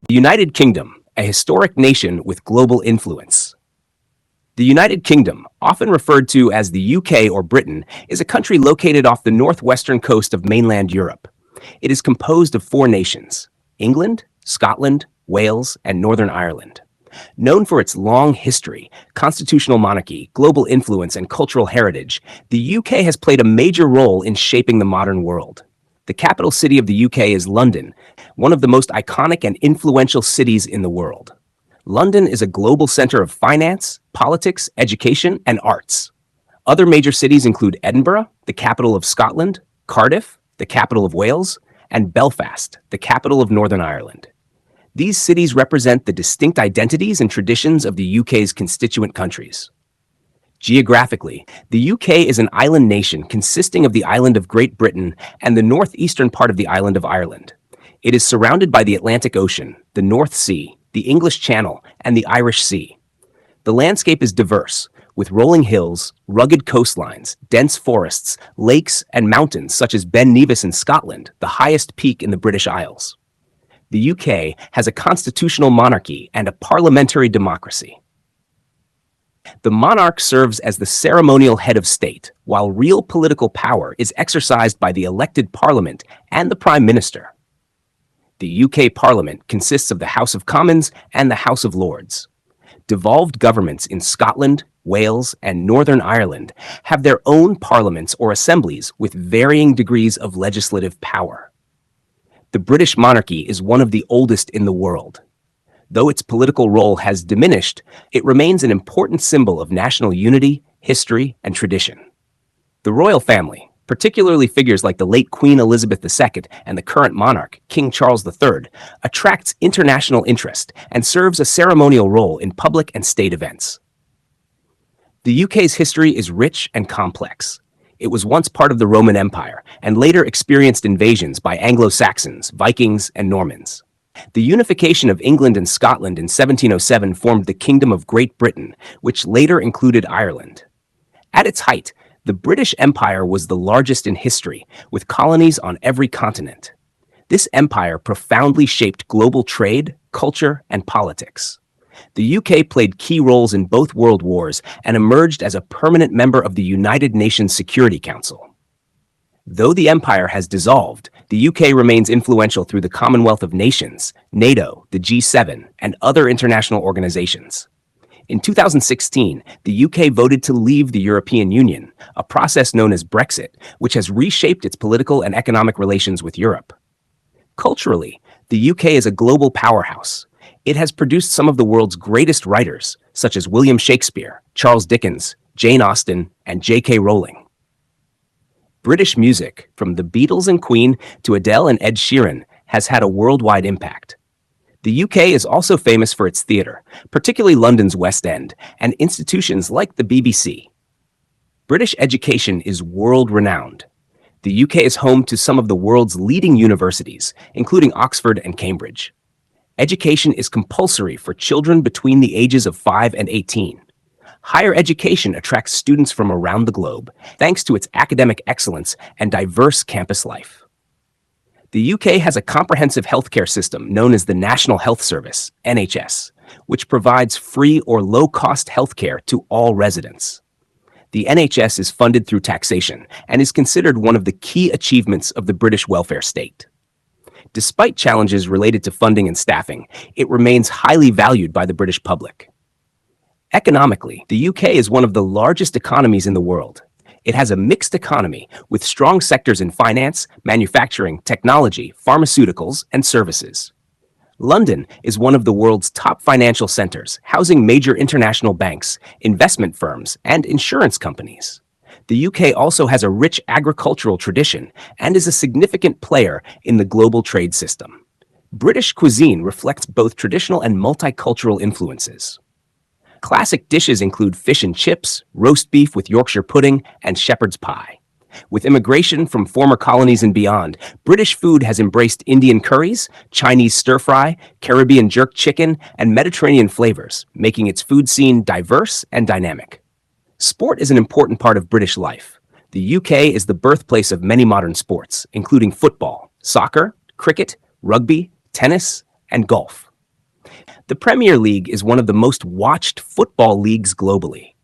The United Kingdom, a historic nation with global influence. The United Kingdom, often referred to as the UK or Britain, is a country located off the northwestern coast of mainland Europe. It is composed of four nations: England, Scotland, Wales, and Northern Ireland. Known for its long history, constitutional monarchy, global influence, and cultural heritage, the UK has played a major role in shaping the modern world. The capital city of the UK is London, one of the most iconic and influential cities in the world. London is a global center of finance, politics, education, and arts. Other major cities include Edinburgh, the capital of Scotland, Cardiff, the capital of Wales, and Belfast, the capital of Northern Ireland. These cities represent the distinct identities and traditions of the UK's constituent countries. Geographically, the UK is an island nation consisting of the island of Great Britain and the northeastern part of the island of Ireland. It is surrounded by the Atlantic Ocean, the North Sea, the English Channel, and the Irish Sea. The landscape is diverse, with rolling hills, rugged coastlines, dense forests, lakes, and mountains such as Ben Nevis in Scotland, the highest peak in the British Isles. The UK has a constitutional monarchy and a parliamentary democracy. The monarch serves as the ceremonial head of state, while real political power is exercised by the elected parliament and the prime minister. The UK Parliament consists of the House of Commons and the House of Lords. Devolved governments in Scotland, Wales, and Northern Ireland have their own parliaments or assemblies with varying degrees of legislative power. The British monarchy is one of the oldest in the world. Though its political role has diminished, it remains an important symbol of national unity, history, and tradition. The royal family, particularly figures like the late Queen Elizabeth II and the current monarch, King Charles III, attracts international interest and serves a ceremonial role in public and state events. The UK's history is rich and complex. It was once part of the Roman Empire and later experienced invasions by Anglo-Saxons, Vikings, and Normans. The unification of England and Scotland in 1707 formed the Kingdom of Great Britain, which later included Ireland. At its height, the British Empire was the largest in history, with colonies on every continent. This empire profoundly shaped global trade, culture, and politics. The UK played key roles in both world wars and emerged as a permanent member of the United Nations Security Council. Though the empire has dissolved, the UK remains influential through the Commonwealth of Nations, NATO, the G7, and other international organizations. In 2016, the UK voted to leave the European Union, a process known as Brexit, which has reshaped its political and economic relations with Europe. Culturally, the UK is a global powerhouse. It has produced some of the world's greatest writers, such as William Shakespeare, Charles Dickens, Jane Austen, and J.K. Rowling. British music, from the Beatles and Queen to Adele and Ed Sheeran, has had a worldwide impact. The UK is also famous for its theatre, particularly London's West End, and institutions like the BBC. British education is world-renowned. The UK is home to some of the world's leading universities, including Oxford and Cambridge. Education is compulsory for children between the ages of 5 and 18. Higher education attracts students from around the globe, thanks to its academic excellence and diverse campus life. The UK has a comprehensive healthcare system known as the National Health Service, NHS, which provides free or low-cost healthcare to all residents. The NHS is funded through taxation and is considered one of the key achievements of the British welfare state. Despite challenges related to funding and staffing, it remains highly valued by the British public. Economically, the UK is one of the largest economies in the world. It has a mixed economy with strong sectors in finance, manufacturing, technology, pharmaceuticals, and services. London is one of the world's top financial centers, housing major international banks, investment firms, and insurance companies. The UK also has a rich agricultural tradition and is a significant player in the global trade system. British cuisine reflects both traditional and multicultural influences. Classic dishes include fish and chips, roast beef with Yorkshire pudding, and shepherd's pie. With immigration from former colonies and beyond, British food has embraced Indian curries, Chinese stir-fry, Caribbean jerk chicken, and Mediterranean flavors, making its food scene diverse and dynamic. Sport is an important part of British life. The UK is the birthplace of many modern sports, including football, soccer, cricket, rugby, tennis, and golf. The Premier League is one of the most watched football leagues globally.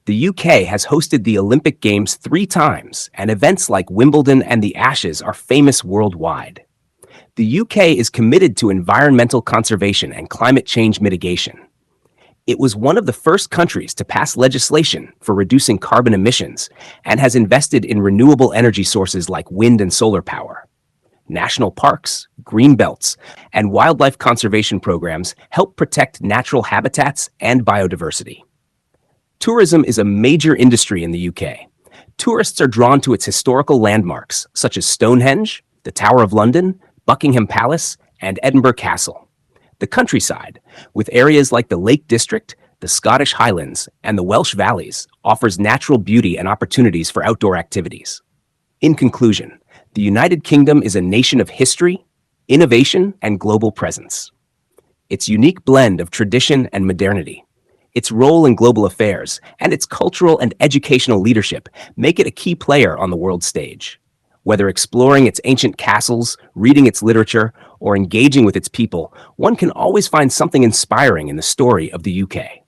The UK has hosted the Olympic Games 3 times, and events like Wimbledon and the Ashes are famous worldwide. The UK is committed to environmental conservation and climate change mitigation. It was one of the first countries to pass legislation for reducing carbon emissions and has invested in renewable energy sources like wind and solar power. National parks, green belts, and wildlife conservation programs help protect natural habitats and biodiversity. Tourism is a major industry in the UK. Tourists are drawn to its historical landmarks, such as Stonehenge, the Tower of London, Buckingham Palace, and Edinburgh Castle. The countryside, with areas like the Lake District, the Scottish Highlands, and the Welsh Valleys, offers natural beauty and opportunities for outdoor activities. In conclusion, the United Kingdom is a nation of history, innovation, and global presence. Its unique blend of tradition and modernity, its role in global affairs, and its cultural and educational leadership make it a key player on the world stage. Whether exploring its ancient castles, reading its literature, or engaging with its people, one can always find something inspiring in the story of the UK.